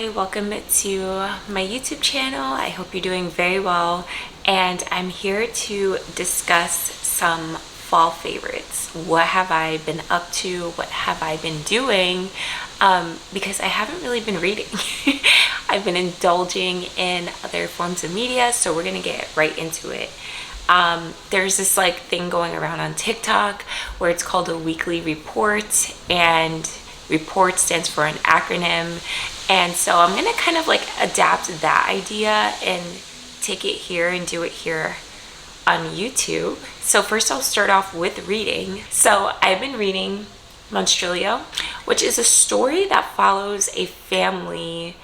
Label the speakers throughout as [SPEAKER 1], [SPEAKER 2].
[SPEAKER 1] Hi, welcome to my YouTube channel. I hope you're doing very well, and I'm here to discuss some fall favorites. What have I been up to? What have I been doing? Because I haven't really been reading. I've been indulging in other forms of media, so we're gonna get right into it. There's this thing going around on TikTok where it's called a weekly report, and report stands for an acronym. And so I'm gonna kind of adapt that idea and take it here and do it here on YouTube. So first I'll start off with reading. So I've been reading Monstrilio, which is a story that follows a family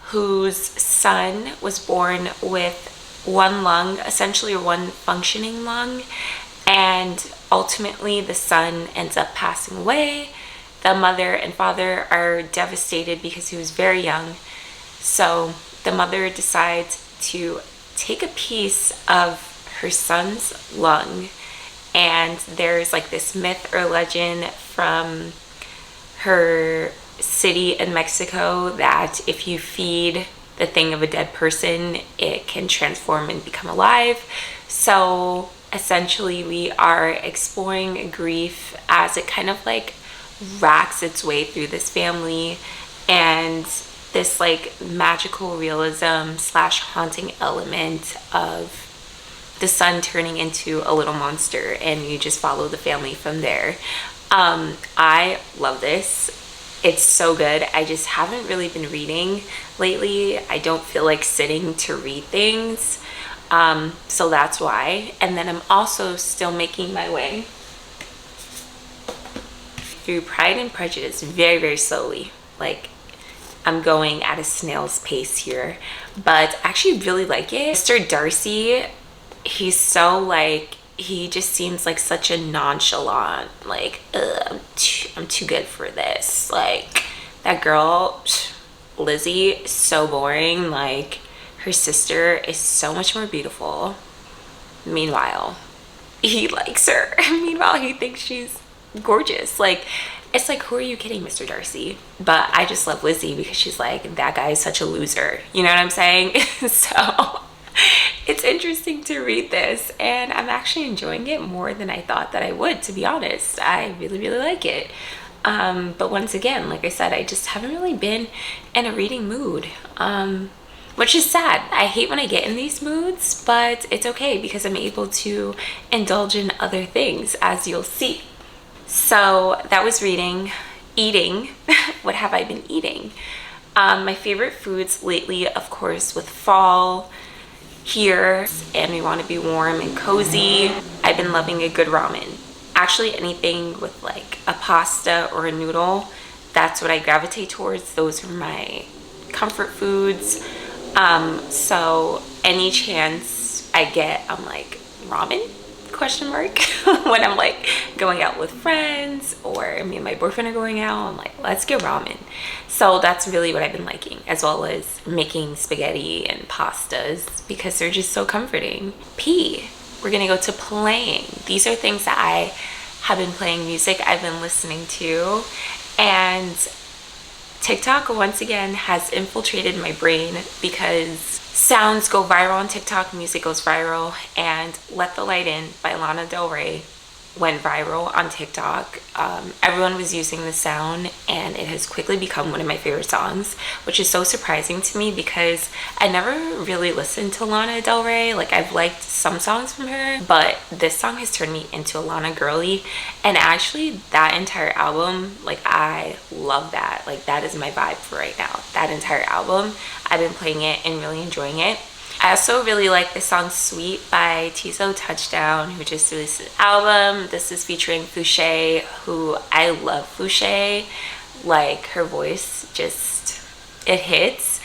[SPEAKER 1] whose son was born with one lung, essentially one functioning lung, and ultimately the son ends up passing away. The mother and father are devastated because he was very young. So the mother decides to take a piece of her son's lung, and there's this myth or legend from her city in Mexico that if you feed the thing of a dead person, it can transform and become alive. So essentially we are exploring grief as it kind of racks its way through this family, and this magical realism slash haunting element of the son turning into a little monster, and you just follow the family from there. I love this. It's so good. I just haven't really been reading lately. I don't feel like sitting to read things, so that's why. And then I'm also still making my way through Pride and Prejudice very, very slowly. I'm going at a snail's pace here, but I actually really like it. Mr. Darcy, he's so he just seems like such a nonchalant, I'm too good for this. That girl, Lizzie, so boring. Her sister is so much more beautiful. Meanwhile, he likes her. Meanwhile, he thinks she's gorgeous. It's who are you kidding, Mr. Darcy? But I just love Lizzie because she's that guy is such a loser. You know what I'm saying? So it's interesting to read this, and I'm actually enjoying it more than I thought that I would, to be honest. I really, really like it. But once again, like I said, I just haven't really been in a reading mood, which is sad. I hate when I get in these moods, but it's okay because I'm able to indulge in other things, as you'll see. So that was reading. Eating. What have I been eating? My favorite foods lately, of course, with fall here, and we want to be warm and cozy. I've been loving a good ramen. Actually, anything with a pasta or a noodle, that's what I gravitate towards. Those are my comfort foods. So any chance I get, I'm ramen? Question mark. When I'm going out with friends, or me and my boyfriend are going out, I'm let's get ramen. So that's really what I've been liking, as well as making spaghetti and pastas because they're just so comforting. We're gonna go to playing. These are things that I have been playing, music I've been listening to, and TikTok once again has infiltrated my brain because sounds go viral on TikTok, music goes viral, and Let the Light In by Lana Del Rey went viral on TikTok. Everyone was using the sound, and it has quickly become one of my favorite songs, which is so surprising to me because I never really listened to Lana Del Rey. I've liked some songs from her, but this song has turned me into a Lana girly, and actually that entire album, I love that. That is my vibe for right now. That entire album, I've been playing it and really enjoying it. I also really like the song Sweet by Tizo Touchdown, who just released an album. This is featuring Fouché, who I love Fouché. Her voice just, it hits.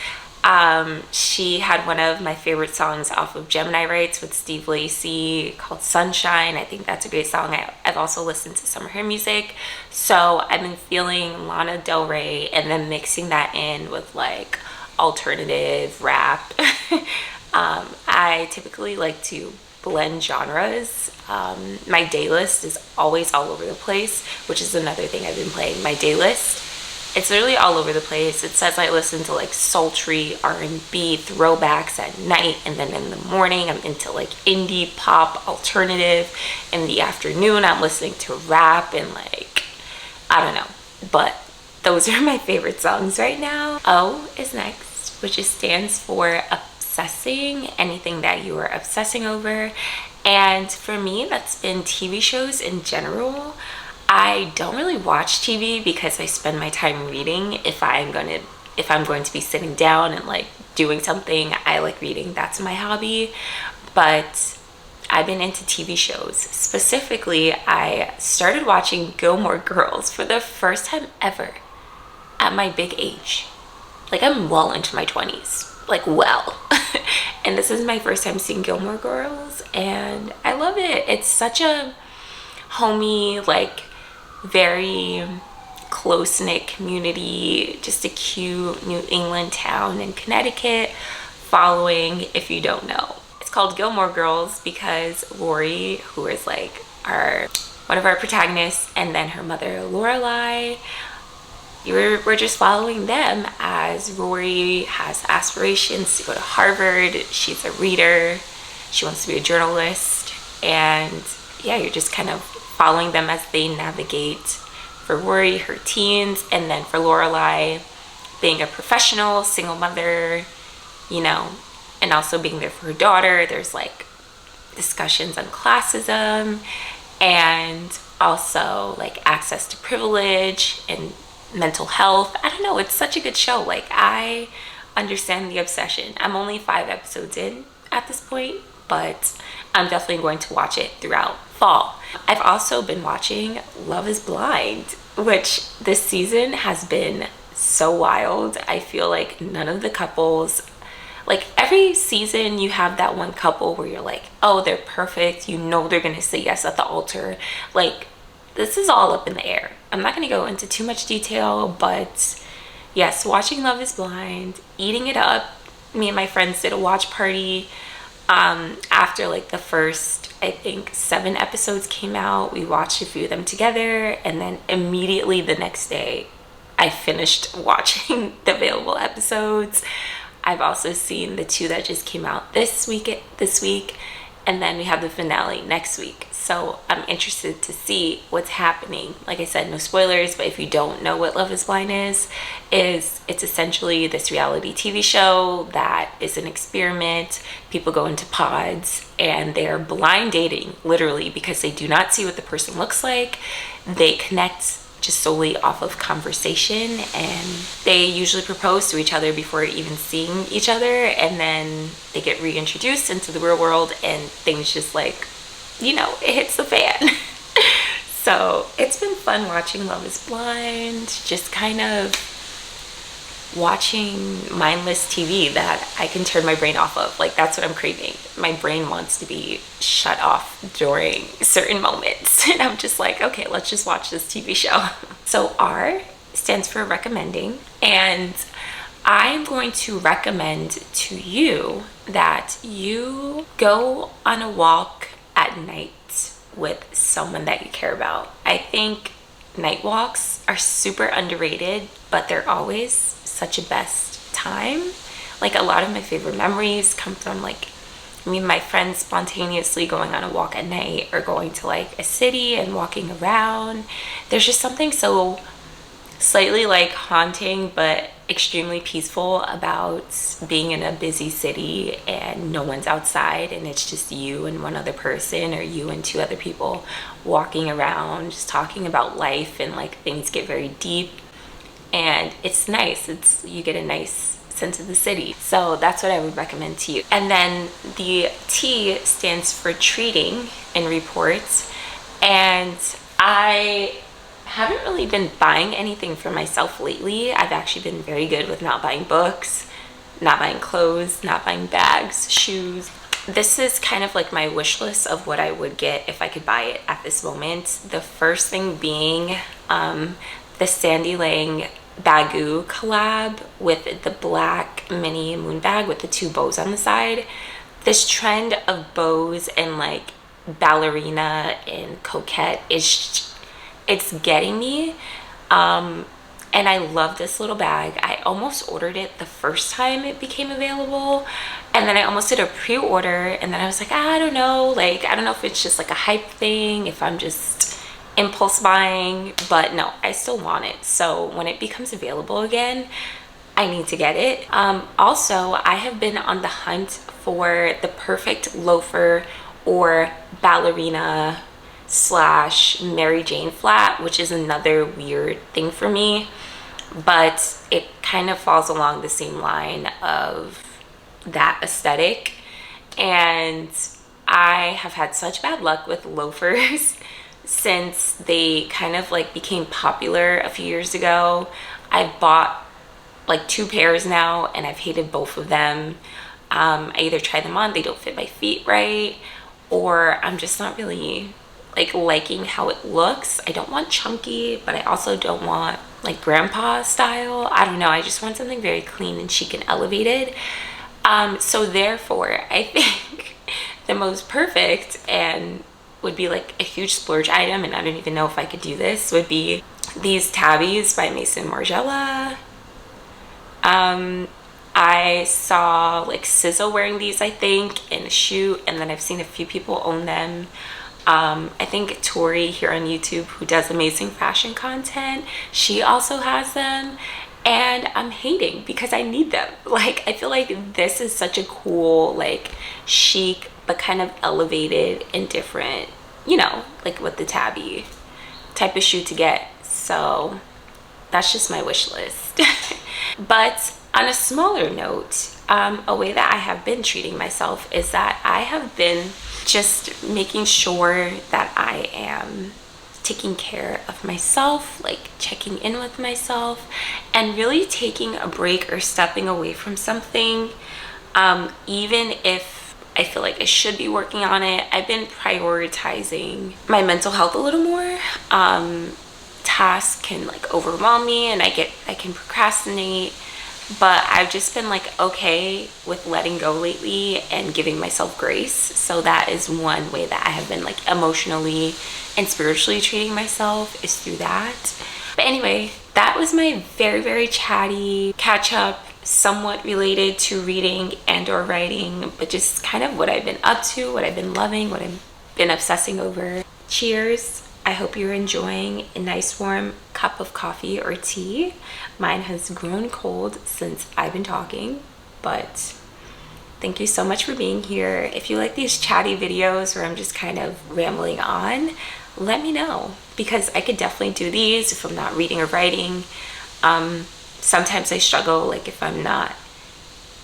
[SPEAKER 1] She had one of my favorite songs off of Gemini Rights with Steve Lacy called Sunshine. I think that's a great song. I've also listened to some of her music. So I've been feeling Lana Del Rey and then mixing that in with alternative rap. I typically like to blend genres. My day list is always all over the place, which is another thing I've been playing. My day list It's literally all over the place. It says I listen to like sultry R&B throwbacks at night, and then in the morning I'm into like indie pop alternative. In the afternoon I'm listening to rap and like, I don't know. But those are my favorite songs right now. O is next, which just stands for obsessing, anything that you are obsessing over. And for me, that's been TV shows in general. I don't really watch TV because I spend my time reading. If I'm going to be sitting down and like doing something, I like reading. That's my hobby. But I've been into TV shows. Specifically, I started watching Gilmore Girls for the first time ever at my big age. Like, I'm well into my 20s. Like, well. And this is my first time seeing Gilmore Girls, and I love it. It's such a homey, like, very close-knit community, just a cute New England town in Connecticut, following, if you don't know. It's called Gilmore Girls because Rory, who is like one of our protagonists, and then her mother Lorelai, we're just following them as Rory has aspirations to go to Harvard. She's a reader. She wants to be a journalist. And yeah, you're just kind of following them as they navigate, for Rory, her teens, and then for Lorelai, being a professional single mother, you know, and also being there for her daughter. There's like discussions on classism and also like access to privilege and mental health. I don't know, it's such a good show. Like, I understand the obsession. I'm only 5 episodes in at this point, but I'm definitely going to watch it throughout fall. I've also been watching Love is Blind, which this season has been so wild. I feel like none of the couples, like every season you have that one couple where you're like, oh, they're perfect, you know they're gonna say yes at the altar. Like, this is all up in the air. I'm not going to go into too much detail, but yes, watching Love is Blind, eating it up. Me and my friends did a watch party after like the first, I think, 7 episodes came out. We watched a few of them together, and then immediately the next day I finished watching the available episodes. I've also seen the 2 that just came out this week, and then we have the finale next week. So I'm interested to see what's happening. Like I said, no spoilers, but if you don't know what Love is Blind is it's essentially this reality TV show that is an experiment. People go into pods and they're blind dating, literally, because they do not see what the person looks like. They connect just solely off of conversation, and they usually propose to each other before even seeing each other, and then they get reintroduced into the real world and things just like, you know, it hits the fan. So it's been fun watching Love is Blind, just kind of watching mindless TV that I can turn my brain off of. Like, that's what I'm craving. My brain wants to be shut off during certain moments. And I'm just like, okay, let's just watch this TV show. So R stands for recommending. And I'm going to recommend to you that you go on a walk at night with someone that you care about. I think night walks are super underrated, but they're always such a best time. Like, a lot of my favorite memories come from like me and my friends spontaneously going on a walk at night, or going to like a city and walking around. There's just something so slightly like haunting but extremely peaceful about being in a busy city and no one's outside, and it's just you and one other person, or you and 2 other people walking around just talking about life, and like things get very deep and it's nice. You get a nice sense of the city. So that's what I would recommend to you. And then the T stands for treating in reports, and I haven't really been buying anything for myself lately. I've actually been very good with not buying books, not buying clothes, not buying bags, shoes. This is kind of like my wish list of what I would get if I could buy it at this moment. The first thing being the Sandy Lang Bagoo collab with the black mini moon bag with the 2 bows on the side. This trend of bows and like ballerina and coquette is, it's getting me. And I love this little bag. I almost ordered it the first time it became available, and then I almost did a pre-order, and then I was like, I don't know, like I don't know if it's just like a hype thing, if I'm just impulse buying, but no, I still want it. So when it becomes available again, I need to get it. Also, I have been on the hunt for the perfect loafer or ballerina slash Mary Jane flat, which is another weird thing for me, but it kind of falls along the same line of that aesthetic. And I have had such bad luck with loafers since they kind of like became popular a few years ago. I've bought like 2 pairs now and I've hated both of them. I either try them on, they don't fit my feet right, or I'm just not really like liking how it looks. I don't want chunky, but I also don't want like grandpa style. I don't know, I just want something very clean and chic and elevated. So therefore I think the most perfect and would be like a huge splurge item, and I don't even know if I could do this, would be these tabbies by Maison Margiela. I saw like SZA wearing these, I think, in a shoot, and then I've seen a few people own them. I think Tori here on YouTube, who does amazing fashion content, she also has them, and I'm hating because I need them. Like, I feel like this is such a cool, like chic but kind of elevated and different, you know, like with the tabby type of shoe to get. So that's just my wish list. But on a smaller note, a way that I have been treating myself is that I have been just making sure that I am taking care of myself, like checking in with myself, and really taking a break or stepping away from something, even if I feel like I should be working on it. I've been prioritizing my mental health a little more. Tasks can like overwhelm me and I can procrastinate, but I've just been like okay with letting go lately and giving myself grace. So that is one way that I have been like emotionally and spiritually treating myself, is through that. But anyway, that was my very, very chatty catch up, somewhat related to reading and or writing, but just kind of what I've been up to, what I've been loving, what I've been obsessing over. Cheers. I hope you're enjoying a nice warm cup of coffee or tea. Mine has grown cold since I've been talking, but thank you so much for being here. If you like these chatty videos where I'm just kind of rambling on, let me know, because I could definitely do these if I'm not reading or writing. Sometimes I struggle, like if I'm not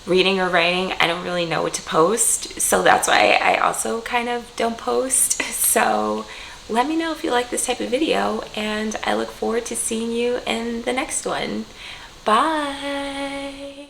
[SPEAKER 1] reading or writing, I don't really know what to post. So that's why I also kind of don't post. So let me know if you like this type of video, and I look forward to seeing you in the next one. Bye.